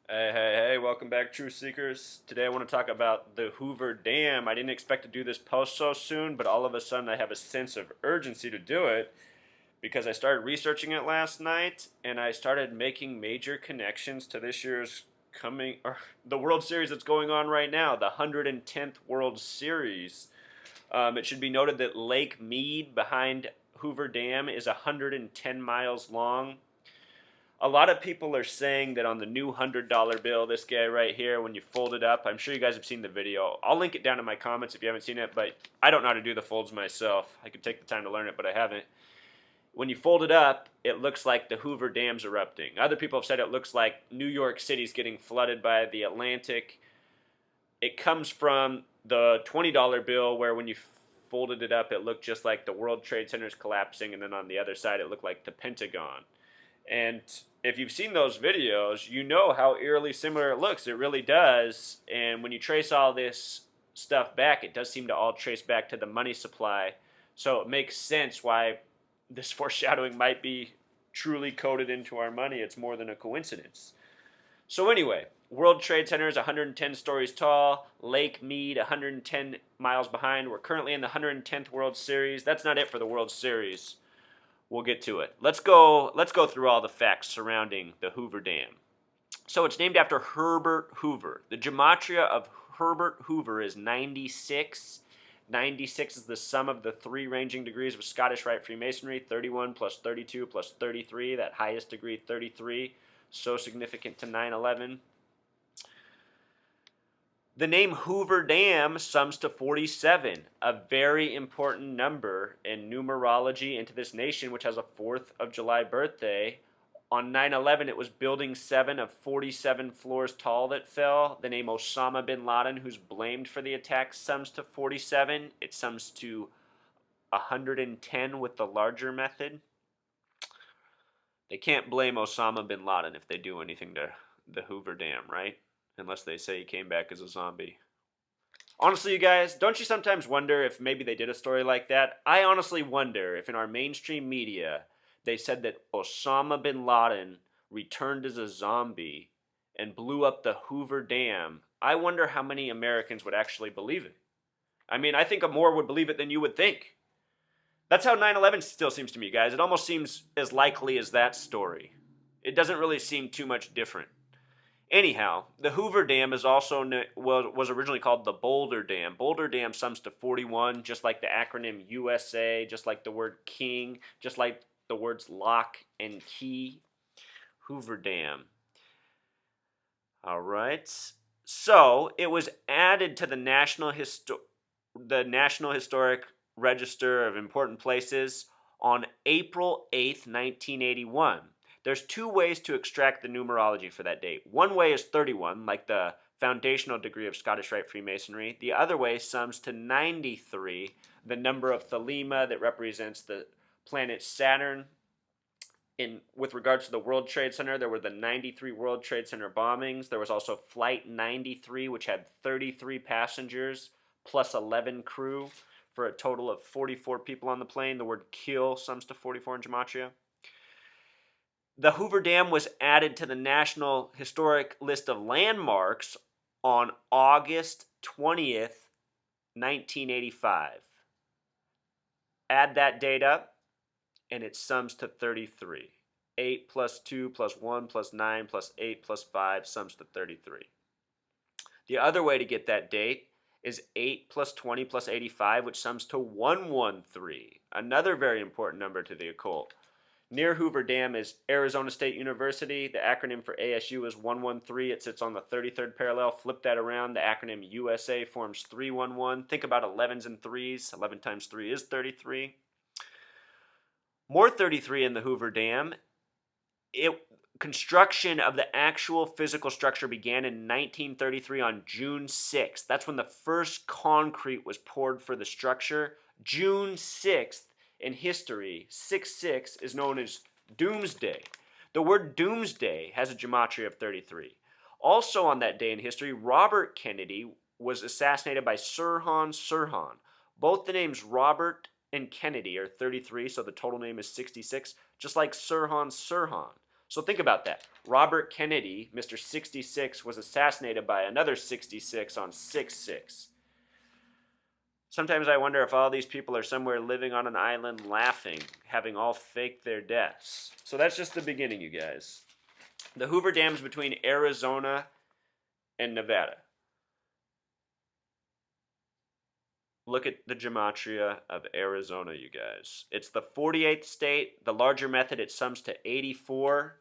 Hey, welcome back, Truth Seekers. Today I want to talk about the Hoover Dam. I didn't expect to do this post so soon, but all of a sudden I have a sense of urgency to do it because I started researching it last night and I started making major connections to this year's the World Series that's going on right now, the 110th World Series. It should be noted that Lake Mead behind Hoover Dam is 110 miles long. A lot of people are saying that on the new $100 bill, this guy right here, when you fold it up, I'm sure you guys have seen the video. I'll link it down in my comments if you haven't seen it, but I don't know how to do the folds myself. I could take the time to learn it, but I haven't. When you fold it up, it looks like the Hoover Dam's erupting. Other people have said it looks like New York City's getting flooded by the Atlantic. It comes from the $20 bill where when you folded it up, it looked just like the World Trade Center's collapsing, and then on the other side, it looked like the Pentagon. And if you've seen those videos, you know how eerily similar it looks. It really does. And when you trace all this stuff back, it does seem to all trace back to the money supply. So it makes sense why this foreshadowing might be truly coded into our money. It's more than a coincidence. So anyway, World Trade Center is 110 stories tall. Lake Mead, 110 miles behind. We're currently in the 110th World Series. That's not it for the World Series. We'll get to it. Let's go through all the facts surrounding the Hoover Dam. So it's named after Herbert Hoover. The gematria of Herbert Hoover is 96. 96 is the sum of the three ranging degrees of Scottish Rite Freemasonry, 31 plus 32 plus 33, that highest degree 33, so significant to 9/11. The name Hoover Dam sums to 47, a very important number in numerology into this nation, which has a 4th of July birthday. On 9/11, it was building 7 of 47 floors tall that fell. The name Osama bin Laden, who's blamed for the attack, sums to 47. It sums to 110 with the larger method. They can't blame Osama bin Laden if they do anything to the Hoover Dam, right? Unless they say he came back as a zombie. Honestly, you guys, don't you sometimes wonder if maybe they did a story like that? I honestly wonder if in our mainstream media they said that Osama bin Laden returned as a zombie and blew up the Hoover Dam. I wonder how many Americans would actually believe it. I mean, I think more would believe it than you would think. That's how 9/11 still seems to me, guys. It almost seems as likely as that story. It doesn't really seem too much different. Anyhow, the Hoover Dam is also was originally called the Boulder Dam. Boulder Dam sums to 41, just like the acronym USA, just like the word king, just like the words lock and key. Hoover Dam. All right. So it was added to the National Historic Register of Important Places on April 8th, 1981. There's two ways to extract the numerology for that date. One way is 31, like the foundational degree of Scottish Rite Freemasonry. The other way sums to 93, the number of Thelema that represents the planet Saturn. With regards to the World Trade Center, there were the 93 World Trade Center bombings. There was also Flight 93, which had 33 passengers plus 11 crew for a total of 44 people on the plane. The word kill sums to 44 in Gematria. The Hoover Dam was added to the National Historic List of Landmarks on August 20th, 1985. Add that date up, and it sums to 33. 8 plus 2 plus 1 plus 9 plus 8 plus 5 sums to 33. The other way to get that date is 8 plus 20 plus 85, which sums to 113, another very important number to the occult. Near Hoover Dam is Arizona State University. The acronym for ASU is 113. It sits on the 33rd parallel. Flip that around. The acronym USA forms 311. Think about 11s and 3s. 11 times 3 is 33. More 33 in the Hoover Dam. Construction of the actual physical structure began in 1933 on June 6th. That's when the first concrete was poured for the structure. June 6th. In history, 6/6 is known as Doomsday. The word Doomsday has a gematria of 33. Also on that day in history, Robert Kennedy was assassinated by Sirhan Sirhan. Both the names Robert and Kennedy are 33, so the total name is 66, just like Sirhan Sirhan. So think about that. Robert Kennedy, Mr. 66, was assassinated by another 66 on 6/6. Sometimes I wonder if all these people are somewhere living on an island laughing, having all faked their deaths. So that's just the beginning, you guys. The Hoover Dam is between Arizona and Nevada. Look at the gematria of Arizona, you guys. It's the 48th state. The larger method, it sums to 84.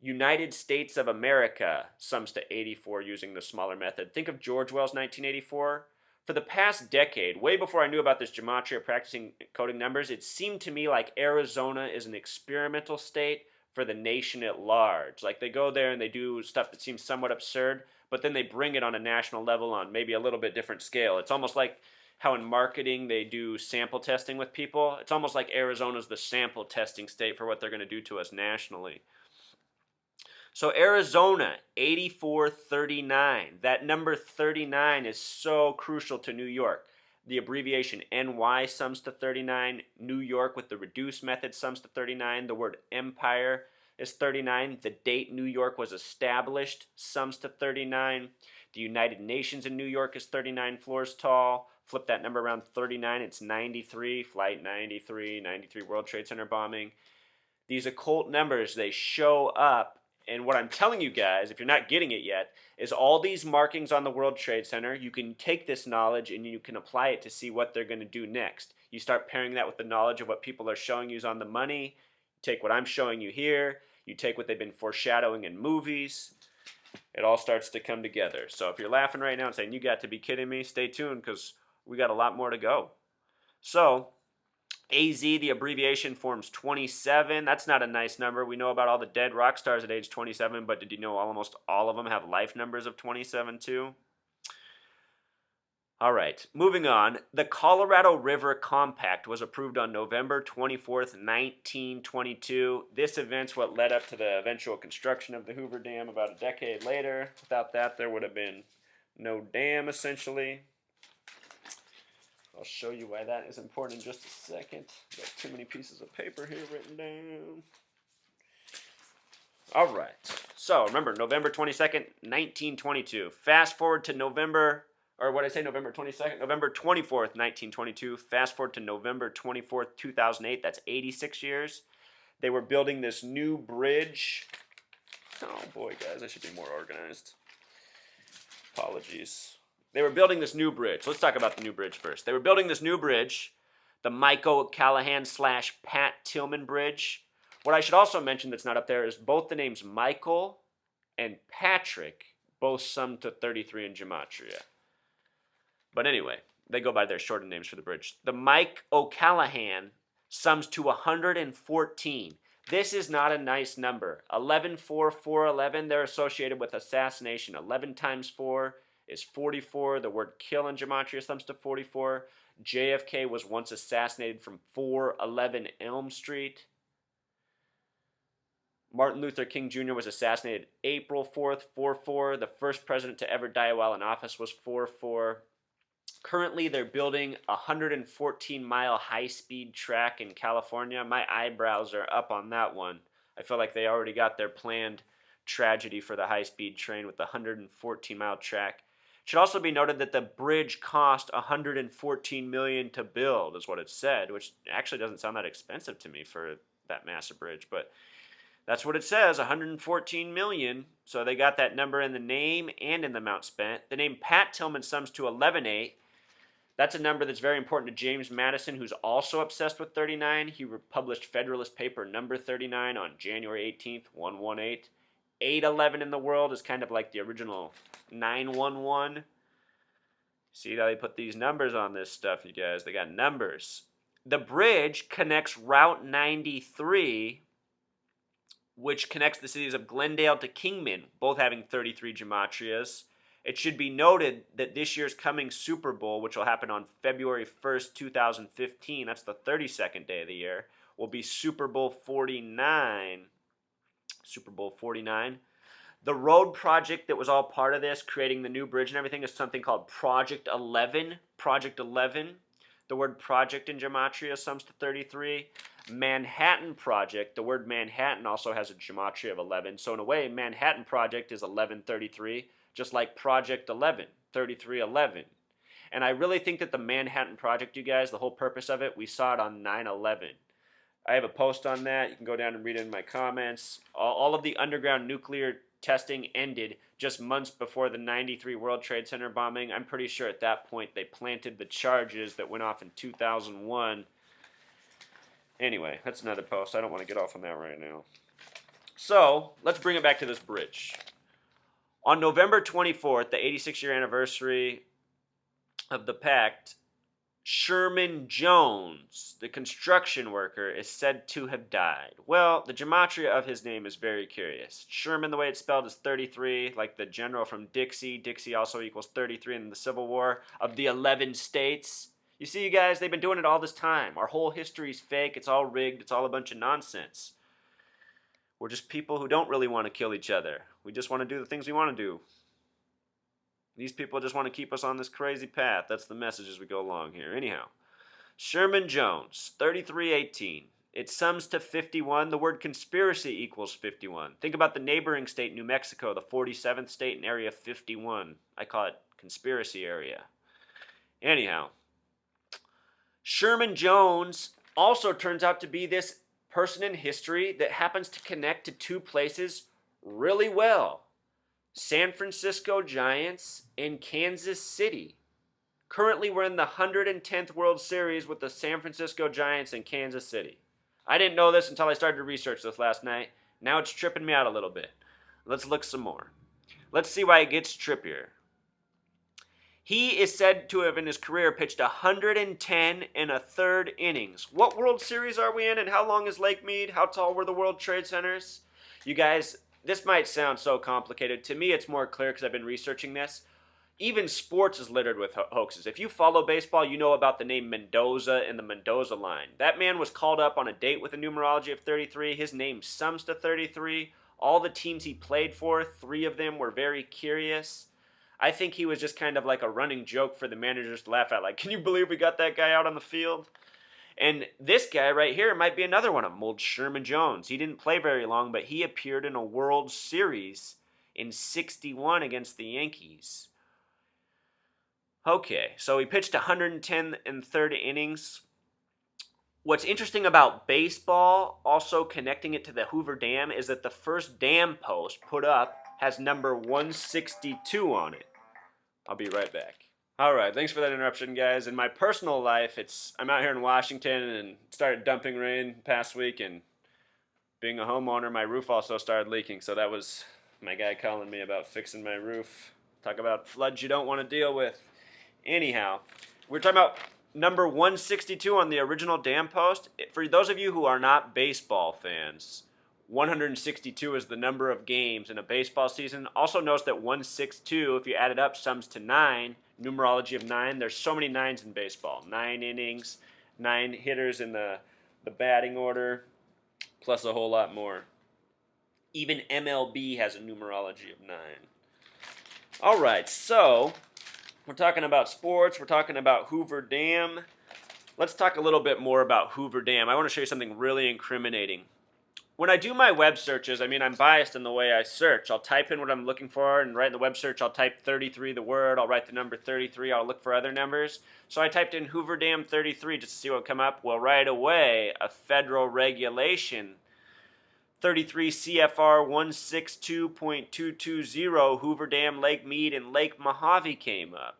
United States of America sums to 84 using the smaller method. Think of George Wells' 1984. For the past decade, way before I knew about this gematria practicing coding numbers, it seemed to me like Arizona is an experimental state for the nation at large. Like they go there and they do stuff that seems somewhat absurd, but then they bring it on a national level on maybe a little bit different scale. It's almost like how in marketing they do sample testing with people. It's almost like Arizona's the sample testing state for what they're going to do to us nationally. So Arizona, 8439. That number 39 is so crucial to New York. The abbreviation NY sums to 39. New York with the reduced method sums to 39. The word empire is 39. The date New York was established sums to 39. The United Nations in New York is 39 floors tall. Flip that number around 39, it's 93. Flight 93, 93 World Trade Center bombing. These occult numbers, they show up. And what I'm telling you guys, if you're not getting it yet, is all these markings on the World Trade Center, you can take this knowledge and you can apply it to see what they're going to do next. You start pairing that with the knowledge of what people are showing you on the money. You take what I'm showing you here. You take what they've been foreshadowing in movies. It all starts to come together. So if you're laughing right now and saying, you got to be kidding me, stay tuned because we got a lot more to go. So AZ, the abbreviation, forms 27. That's not a nice number. We know about all the dead rock stars at age 27, but did you know almost all of them have life numbers of 27 too? All right, moving on. The Colorado River Compact was approved on November 24th, 1922. This event's what led up to the eventual construction of the Hoover Dam about a decade later. Without that, there would have been no dam, essentially. I'll show you why that is important in just a second. Got too many pieces of paper here written down. All right. So remember, November 22nd, 1922. Fast forward to November 22nd? November 24th, 1922. Fast forward to November 24th, 2008. That's 86 years. They were building this new bridge. Oh boy, guys, I should be more organized. Apologies. They were building this new bridge. Let's talk about the new bridge first. They were building this new bridge, the Michael Callahan / Pat Tillman Bridge. What I should also mention that's not up there is both the names Michael and Patrick both sum to 33 in gematria. But anyway, they go by their shortened names for the bridge. The Mike O'Callahan sums to 114. This is not a nice number. 11, 4, 4, 11, they're associated with assassination. 11 times 4 is 44. The word kill in gematria sums to 44. JFK was once assassinated from 411 Elm Street. Martin Luther King Jr. was assassinated April 4th, 4-4. The first president to ever die while in office was 4-4. Currently, they're building a 114-mile high-speed track in California. My eyebrows are up on that one. I feel like they already got their planned tragedy for the high-speed train with the 114-mile track. It should also be noted that the bridge cost $114 million to build, is what it said, which actually doesn't sound that expensive to me for that massive bridge, but that's what it says, $114 million. So they got that number in the name and in the amount spent. The name Pat Tillman sums to 11.8. That's a number that's very important to James Madison, who's also obsessed with 39. He published Federalist Paper number 39 on January 18th, 118. 811 in the world is kind of like the original 911. See how they put these numbers on this stuff, you guys? They got numbers. The bridge connects Route 93, which connects the cities of Glendale to Kingman, both having 33 gematrias. It should be noted that this year's coming Super Bowl, which will happen on February 1st, 2015, that's the 32nd day of the year, will be Super Bowl 49. Super Bowl 49. The road project that was all part of this, creating the new bridge and everything, is something called Project 11. Project 11. The word project in gematria sums to 33. Manhattan Project, the word Manhattan also has a gematria of 11. So in a way, Manhattan Project is 1133, just like Project 11, 3311. And I really think that the Manhattan Project, you guys, the whole purpose of it, we saw it on 9/11. I have a post on that. You can go down and read it in my comments. All of the underground nuclear testing ended just months before the 93 World Trade Center bombing. I'm pretty sure at that point they planted the charges that went off in 2001. Anyway, that's another post. I don't want to get off on that right now. So, let's bring it back to this bridge. On November 24th, the 86-year anniversary of the pact, Sherman Jones, the construction worker, is said to have died. Well, the gematria of his name is very curious. Sherman, the way it's spelled, is 33, like the general from Dixie. Dixie also equals 33 in the Civil War of the 11 states. You see, you guys, they've been doing it all this time. Our whole history's fake. It's all rigged. It's all a bunch of nonsense. We're just people who don't really want to kill each other. We just want to do the things we want to do. These people just want to keep us on this crazy path. That's the message as we go along here. Anyhow, Sherman Jones, 3318. It sums to 51. The word conspiracy equals 51. Think about the neighboring state, New Mexico, the 47th state in Area 51. I call it conspiracy area. Anyhow, Sherman Jones also turns out to be this person in history that happens to connect to two places really well. San Francisco Giants and Kansas City. Currently, we're in the 110th World Series with the San Francisco Giants and Kansas City. I didn't know this until I started to research this last night. Now it's tripping me out a little bit. Let's look some more. Let's see why it gets trippier. He is said to have, in his career, pitched 110 and a third innings. What World Series are we in, and how long is Lake Mead? How tall were the World Trade Centers? You guys, this might sound so complicated. To me, it's more clear because I've been researching this. Even sports is littered with hoaxes. If you follow baseball, you know about the name Mendoza and the Mendoza line. That man was called up on a date with a numerology of 33. His name sums to 33. All the teams he played for, 3 of them were very curious. I think he was just kind of like a running joke for the managers to laugh at. Like, can you believe we got that guy out on the field? And this guy right here might be another one of them, old Sherman Jones. He didn't play very long, but he appeared in a World Series in '61 against the Yankees. Okay, so he pitched 110 and third innings. What's interesting about baseball, also connecting it to the Hoover Dam, is that the first dam post put up has number 162 on it. I'll be right back. All right, thanks for that interruption, guys. In my personal life, I'm out here in Washington and it started dumping rain past week, and being a homeowner, my roof also started leaking, so that was my guy calling me about fixing my roof. Talk about floods you don't want to deal with. Anyhow, we're talking about number 162 on the original dam post. For those of you who are not baseball fans, 162 is the number of games in a baseball season. Also notice that 162, if you add it up, sums to 9. Numerology of 9. There's so many 9s in baseball. 9 innings, 9 hitters in the batting order, plus a whole lot more. Even MLB has a numerology of 9. All right, so we're talking about sports. We're talking about Hoover Dam. Let's talk a little bit more about Hoover Dam. I want to show you something really incriminating. When I do my web searches, I'm biased in the way I search. I'll type in what I'm looking for, and right in the web search, I'll type 33, the word. I'll write the number 33. I'll look for other numbers. So I typed in Hoover Dam 33 just to see what would come up. Well, right away, a federal regulation, 33 CFR 162.220, Hoover Dam, Lake Mead, and Lake Mojave came up.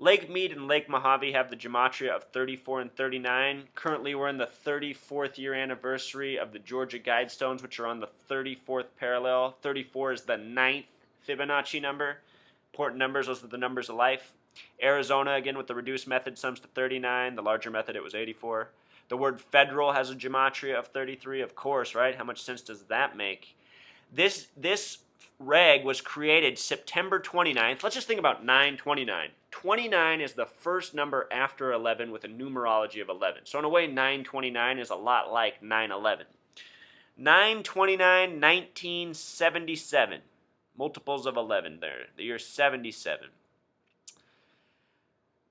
Lake Mead and Lake Mojave have the gematria of 34 and 39. Currently, we're in the 34th year anniversary of the Georgia Guidestones, which are on the 34th parallel. 34 is the 9th Fibonacci number. Important numbers, those are the numbers of life. Arizona, again, with the reduced method, sums to 39. The larger method, it was 84. The word federal has a gematria of 33, of course, right? How much sense does that make? This reg was created September 29th. Let's just think about 929. 29 is the first number after 11 with a numerology of 11. So in a way, 929 is a lot like 911. 929, 1977. Multiples of 11 there. The year 77.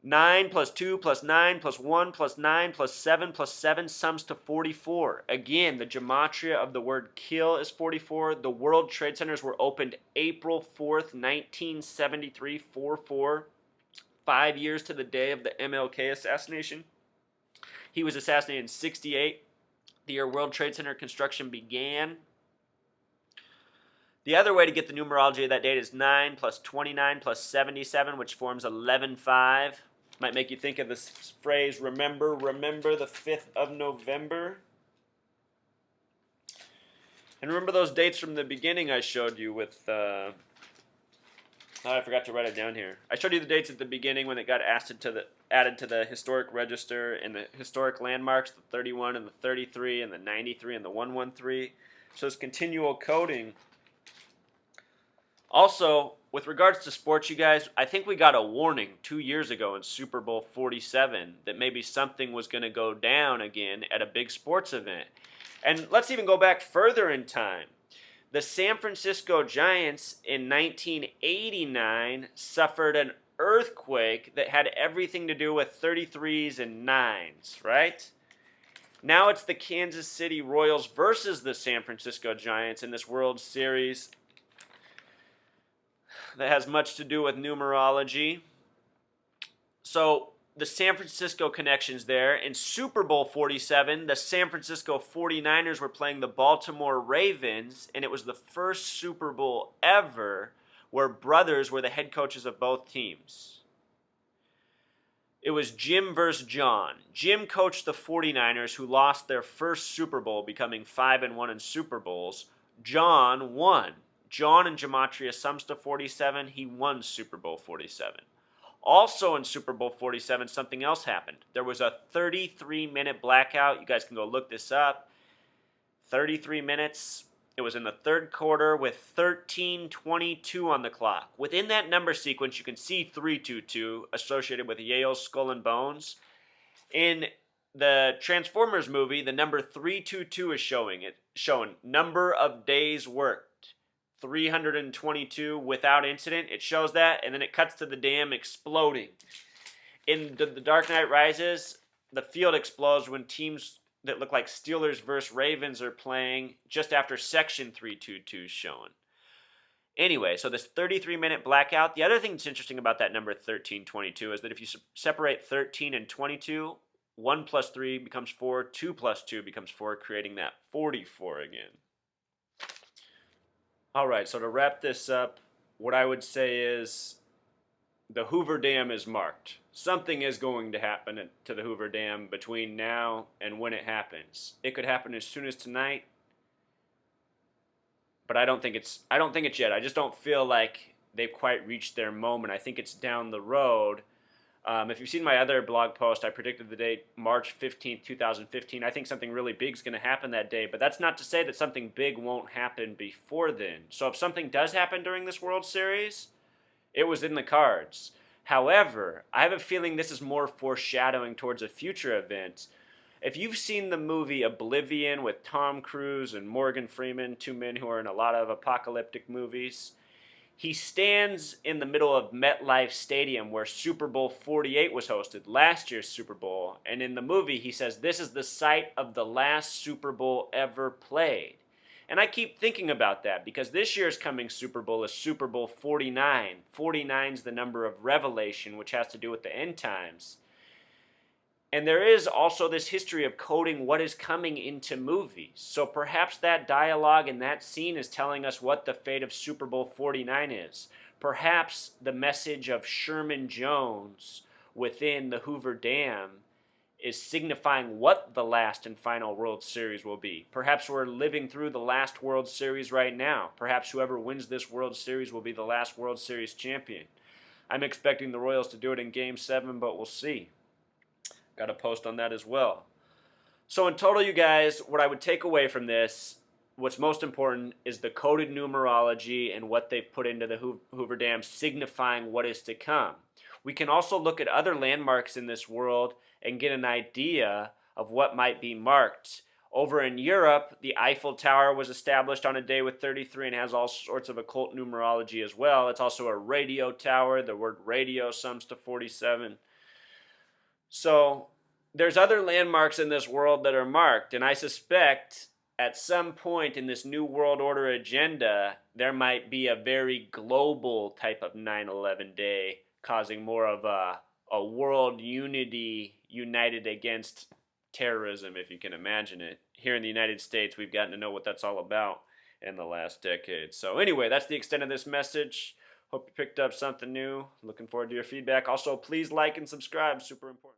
9 plus 2 plus 9 plus 1 plus 9 plus 7 sums to 44. Again, the gematria of the word kill is 44. The World Trade Centers were opened April 4th, 1973, 4-4. 5 years to the day of the MLK assassination. He was assassinated in 68, the year World Trade Center construction began. The other way to get the numerology of that date is 9 plus 29 plus 77, which forms 11-5. Might make you think of this phrase, remember the 5th of November. And remember those dates from the beginning I showed you with, I forgot to write it down here. I showed you the dates at the beginning when it got added to the historic register and the historic landmarks, the 31 and the 33 and the 93 and the 113. So it's continual coding. Also, with regards to sports, you guys, I think we got a warning 2 years ago in Super Bowl 47 that maybe something was going to go down again at a big sports event. And let's even go back further in time. The San Francisco Giants in 1989 suffered an earthquake that had everything to do with 33s and 9s, right? Now it's the Kansas City Royals versus the San Francisco Giants in this World Series that has much to do with numerology. So the San Francisco connections there. In Super Bowl 47, the San Francisco 49ers were playing the Baltimore Ravens, and it was the first Super Bowl ever where brothers were the head coaches of both teams. It was Jim versus John. Jim coached the 49ers, who lost their first Super Bowl, becoming 5-1 in Super Bowls. John won. John in gematria sums to 47. He won Super Bowl 47. Also in Super Bowl 47, something else happened. There was a 33-minute blackout. You guys can go look this up. 33 minutes. It was in the third quarter with 13:22 on the clock. Within that number sequence, you can see 322 associated with Yale's Skull and Bones. In the Transformers movie, the number 322 is showing number of days worked. 322 without incident. It shows that, and then it cuts to the dam exploding. In The Dark Knight Rises, the field explodes when teams that look like Steelers versus Ravens are playing just after Section 322 is shown. Anyway, so this 33-minute blackout. The other thing that's interesting about that number 1322 is that if you separate 13 and 22, 1 plus 3 becomes 4, 2 plus 2 becomes 4, creating that 44 again. All right, so to wrap this up, what I would say is the Hoover Dam is marked. Something is going to happen to the Hoover Dam between now and when it happens. It could happen as soon as tonight, but I don't think it's yet. I just don't feel like they've quite reached their moment. I think it's down the road. If you've seen my other blog post, I predicted the date March 15th, 2015. I think something really big is going to happen that day, but that's not to say that something big won't happen before then. So if something does happen during this World Series, it was in the cards. However, I have a feeling this is more foreshadowing towards a future event. If you've seen the movie Oblivion with Tom Cruise and Morgan Freeman, two men who are in a lot of apocalyptic movies, he stands in the middle of MetLife Stadium where Super Bowl 48 was hosted, last year's Super Bowl. And in the movie, he says, this is the site of the last Super Bowl ever played. And I keep thinking about that because this year's coming Super Bowl is Super Bowl 49. 49 is the number of revelation, which has to do with the end times. And there is also this history of coding what is coming into movies. So perhaps that dialogue in that scene is telling us what the fate of Super Bowl 49 is. Perhaps the message of Sherman Jones within the Hoover Dam is signifying what the last and final World Series will be. Perhaps we're living through the last World Series right now. Perhaps whoever wins this World Series will be the last World Series champion. I'm expecting the Royals to do it in Game 7, but we'll see. Got a post on that as well. So in total, you guys, what I would take away from this, what's most important is the coded numerology and what they've put into the Hoover Dam signifying what is to come. We can also look at other landmarks in this world and get an idea of what might be marked. Over in Europe, the Eiffel Tower was established on a day with 33 and has all sorts of occult numerology as well. It's also a radio tower. The word radio sums to 47. So there's other landmarks in this world that are marked, and I suspect at some point in this new world order agenda, there might be a very global type of 9/11 day, causing more of a world unity united against terrorism, if you can imagine it. Here in the United States, we've gotten to know what that's all about in the last decade. So anyway, that's the extent of this message. Hope you picked up something new. Looking forward to your feedback. Also, please like and subscribe. Super important.